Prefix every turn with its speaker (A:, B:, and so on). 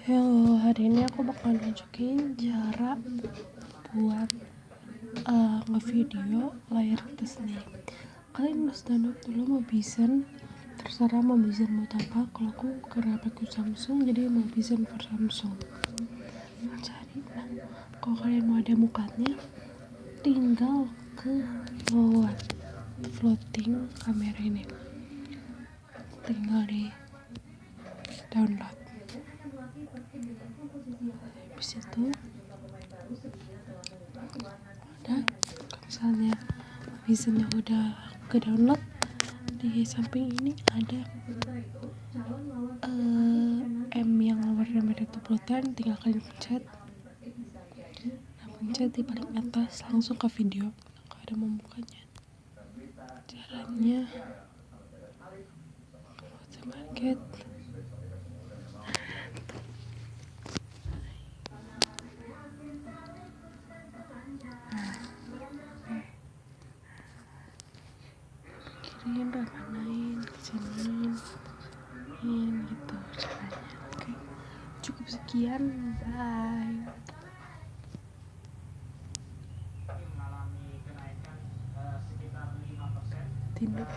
A: Halo, hari ini aku bakal nunjukin cara buat ngevideo layar atas nih. Kalian harus download dulu Mobizen, terserah Mobizen buat apa. Kalau aku karena pakai Samsung, jadi Mobizen for Samsung. Cari, kalau kalian mau ada mukanya, tinggal ke bawah floating kamera ini, tinggal di download. Habis itu udah, misalnya Mobizennya udah ke download, di samping ini ada M yang warna merah itu pulutan, tinggal kalian pencet. Nah, pencet di paling atas langsung ke video, kalau ada membukanya. Caranya market. Kirim, remanain, kesiniin, gitu caranya. Oke, cukup sekian, bye. Tindak